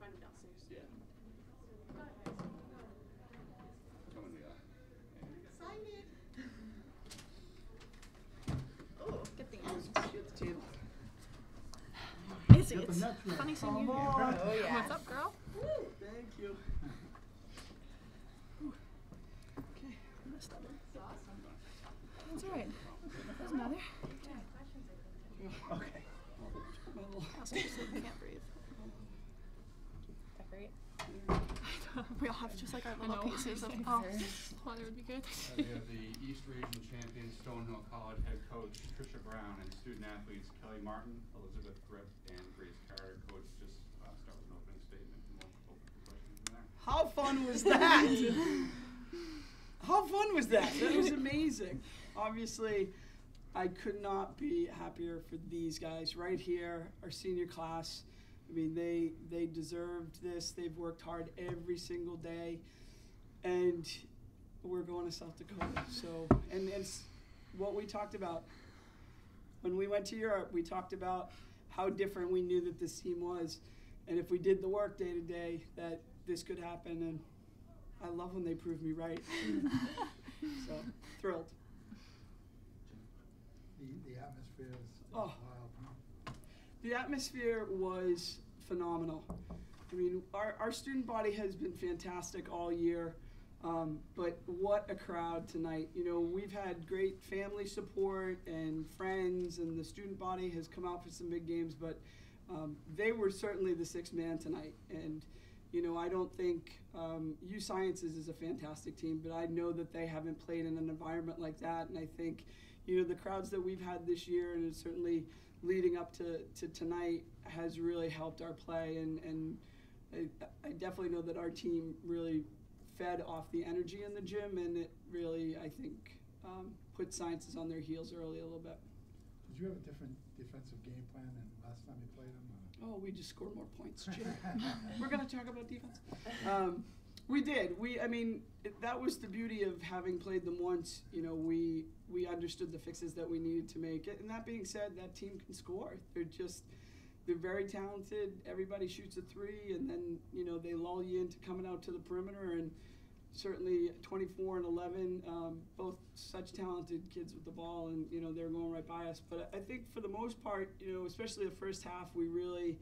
find him downstairs. Yeah. Come in the eye. Sign it. Oh, get the ends. Get the table. Izzy, it's funny seeing you here. Oh, yeah. What's up, girl? Woo, thank you. Okay, I'm gonna stop it. That's all right. There's another. Okay. Also, just like I can't breathe. Decorate. We all have just like our little pieces of water would be good. We have the East Region champion Stonehill College head coach Trisha Brown and student athletes Kelly Martin, Elizabeth Grip, and Grace Carter. Coach, just start with an opening statement and we'll open for questions from there. How fun was that? How fun was that? That was amazing. Obviously, I could not be happier for these guys right here, our senior class. I mean, they deserved this. They've worked hard every single day, and we're going to South Dakota. So, and it's what we talked about when we went to Europe. We talked about how different we knew that this team was, and if we did the work day to day, that this could happen. And I love when they prove me right. So thrilled. The atmosphere is Oh. wild, huh? The atmosphere was phenomenal. I mean, our student body has been fantastic all year, but what a crowd tonight. You know, we've had great family support and friends, and the student body has come out for some big games, but they were certainly the sixth man tonight. And, you know, I don't think U Sciences is a fantastic team, but I know that they haven't played in an environment like that, and I think, you know, the crowds that we've had this year, and it's certainly leading up to tonight, has really helped our play, and I definitely know that our team really fed off the energy in the gym, and it really, I think, put Sciences on their heels early a little bit. Did you have a different defensive game plan than last time you played them? Oh, we just scored more points, Jim. We're going to talk about defense. We did. I mean, that was the beauty of having played them once. You know, we understood the fixes that we needed to make it. And that being said, that team can score. They're very talented. Everybody shoots a three, and then, you know, they lull you into coming out to the perimeter. And certainly 24 and 11, both such talented kids with the ball, and, you know, they're going right by us. But I think for the most part, you know, especially the first half, we really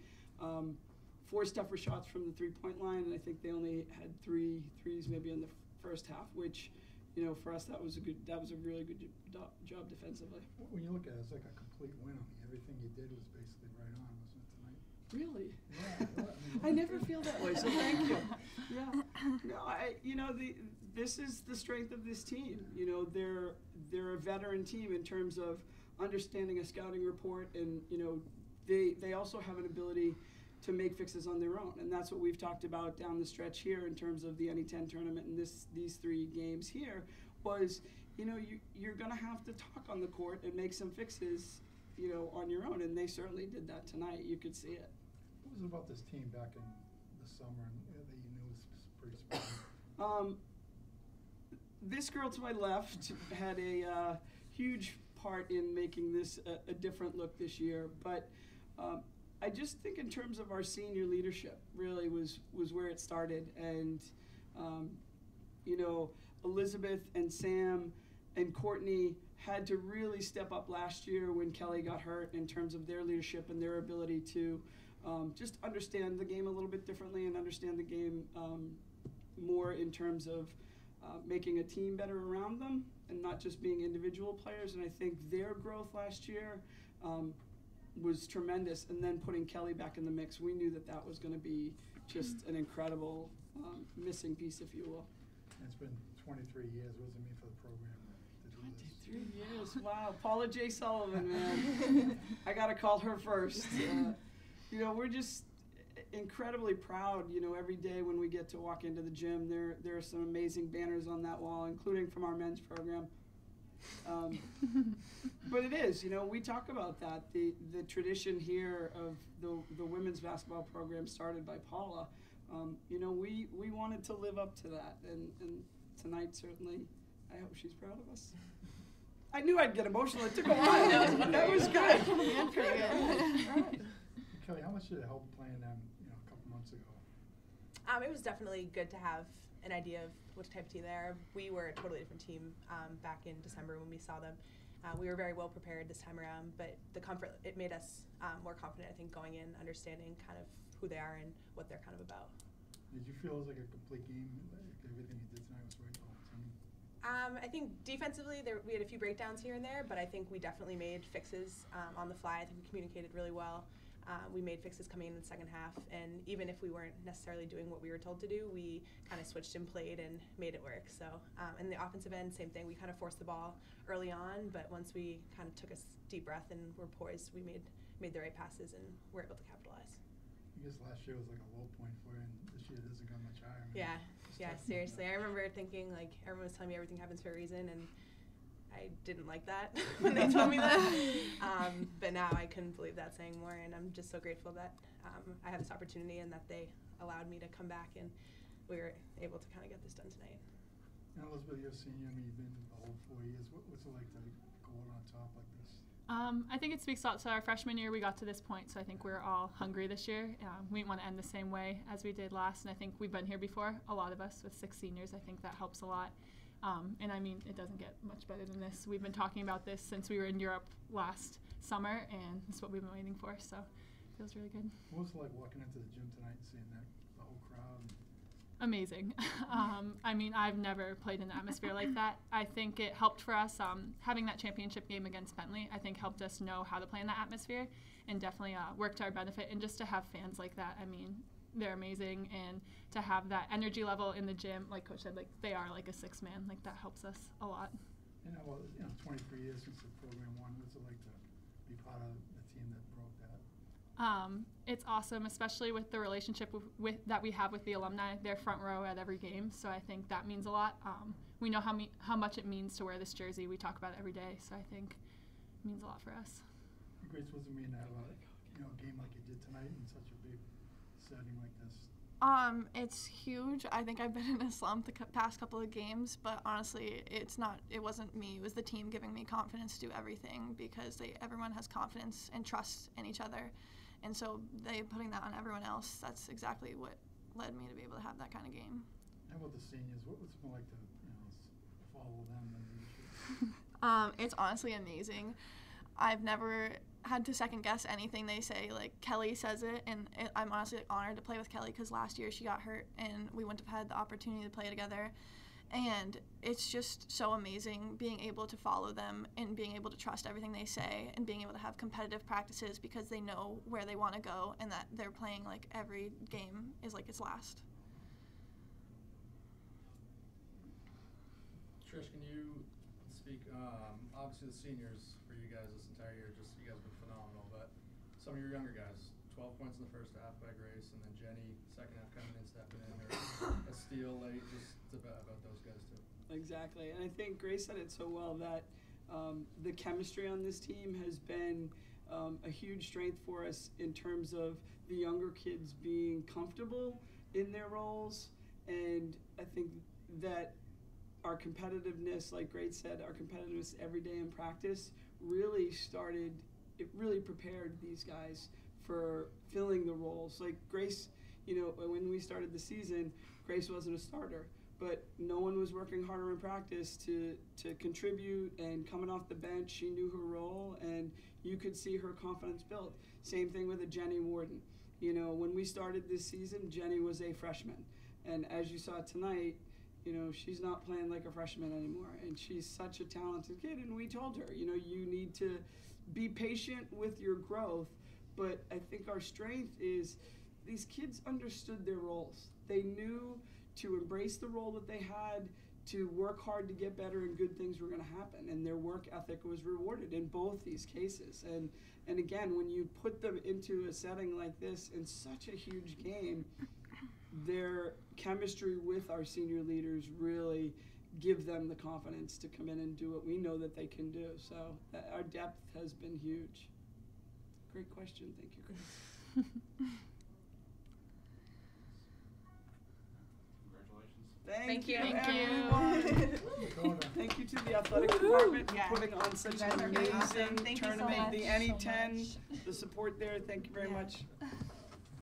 forced tougher shots from the three-point line, and I think they only had three threes maybe in the first half, which, you know, for us that was a really good job defensively. When you look at it, it's like a complete win. I mean, everything you did was basically right on, wasn't it, tonight? Really? Yeah. I never feel that way, so thank you. Yeah. No, you know, this is the strength of this team. You know, they're a veteran team in terms of understanding a scouting report, and, you know, they also have an ability to make fixes on their own, and that's what we've talked about down the stretch here in terms of the NE10 tournament and these three games here was, you know, you're going to have to talk on the court and make some fixes, you know, on your own, and they certainly did that tonight. You could see it. What was it about this team back in the summer that you knew was pretty special? This girl to my left had a huge part in making this a different look this year, but I just think in terms of our senior leadership really was where it started. And, you know, Elizabeth and Sam and Courtney had to really step up last year when Kelly got hurt in terms of their leadership and their ability to just understand the game a little bit differently and understand the game more in terms of making a team better around them and not just being individual players. And I think their growth last year was tremendous, and then putting Kelly back in the mix, we knew that was going to be just an incredible missing piece, if you will. It's been 23 years. What does it mean for the program to do this? 23 years, wow. Paula J. Sullivan, man. I got to call her first. You know, we're just incredibly proud, you know, every day when we get to walk into the gym. There are some amazing banners on that wall, including from our men's program. But it is, you know, we talk about that. The tradition here of the women's basketball program started by Paula. You know, we wanted to live up to that, and tonight certainly, I hope she's proud of us. I knew I'd get emotional. It took a while. That was good. Yeah, pretty good. All right. Kelly, how much did it help playing them, you know, a couple months ago? It was definitely good to have an idea of what type of team they are. We were a totally different team back in December when we saw them. We were very well prepared this time around, but it made us more confident, I think, going in, understanding kind of who they are and what they're kind of about. Did you feel it was like a complete game? Like everything you did tonight was right the whole team? I think defensively we had a few breakdowns here and there, but I think we definitely made fixes on the fly. I think we communicated really well. We made fixes coming in the second half, and even if we weren't necessarily doing what we were told to do, we kind of switched and played and made it work. So, in the offensive end, same thing. We kind of forced the ball early on, but once we kind of took a deep breath and were poised, we made the right passes and were able to capitalize. I guess last year was like a low point for you, and this year it doesn't go much higher. I mean, Yeah, seriously. I remember thinking, like, everyone was telling me everything happens for a reason, and I didn't like that when they told me that. But now I couldn't believe that saying more, and I'm just so grateful that I have this opportunity and that they allowed me to come back, and we were able to kind of get this done tonight. Now, Elizabeth, you're a senior. I mean, you've been the whole 4 years. What's it like to go out on top like this? I think it speaks a lot to our freshman year. We got to this point, so I think we're all hungry this year. We didn't want to end the same way as we did last, and I think we've been here before, a lot of us with 6 seniors. I think that helps a lot. And I mean, it doesn't get much better than this. We've been talking about this since we were in Europe last summer, and it's what we've been waiting for, so it feels really good. What was it like walking into the gym tonight and seeing that, the whole crowd? Amazing. I mean, I've never played in an atmosphere like that. I think it helped for us. Having that championship game against Bentley, I think helped us know how to play in that atmosphere, and definitely worked to our benefit. And just to have fans like that, I mean, they're amazing, and to have that energy level in the gym, like Coach said, like they are like a 6-man, like that helps us a lot. 23 years since the program won. What's it like to be part of the team that broke that? It's awesome, especially with the relationship that we have with the alumni. They're front row at every game, so I think that means a lot. We know how much it means to wear this jersey. We talk about it every day, so I think it means a lot for us. Grace, what does it mean to have a game like you did tonight in such a big setting like this? It's huge. I think I've been in a slump the past couple of games, but honestly, it wasn't me. It was the team giving me confidence to do everything, because everyone has confidence and trust in each other. And so they putting that on everyone else, that's exactly what led me to be able to have that kind of game. How about the seniors? What was it like to follow them and leadership? It's honestly amazing. I've never had to second guess anything they say. Like, Kelly says it, and I'm honestly honored to play with Kelly, because last year she got hurt and we wouldn't have had the opportunity to play together. And it's just so amazing being able to follow them and being able to trust everything they say and being able to have competitive practices because they know where they want to go and that they're playing like every game is like its last. Trish, can you speak, obviously the seniors for you guys this entire year, just you guys have been phenomenal, but some of your younger guys, 12 points in the first half by Grace, and then Jenny, second half coming in, stepping in, or a steal late, just about those guys too. Exactly, and I think Grace said it so well that the chemistry on this team has been a huge strength for us in terms of the younger kids being comfortable in their roles, and I think that our competitiveness, like Grace said, our competitiveness every day in practice really prepared these guys for filling the roles. Like Grace, when we started the season, Grace wasn't a starter, but no one was working harder in practice to contribute, and coming off the bench, she knew her role, and you could see her confidence build. Same thing with a Jenny Warden. When we started this season, Jenny was a freshman, and as you saw tonight, she's not playing like a freshman anymore, and she's such a talented kid, and we told her, you need to be patient with your growth, but I think our strength is these kids understood their roles. They knew to embrace the role that they had, to work hard to get better, and good things were going to happen, and their work ethic was rewarded in both these cases. And again, when you put them into a setting like this in such a huge game, their chemistry with our senior leaders really give them the confidence to come in and do what we know that they can do. So our depth has been huge. Great question. Thank you, Chris. Congratulations. Thank you, Thank you. everyone. Thank you to the athletic department for Yeah. putting on such You guys an are amazing. amazing Thank you so tournament. much. The So NE10, much. the support there. Thank you very Yeah. much.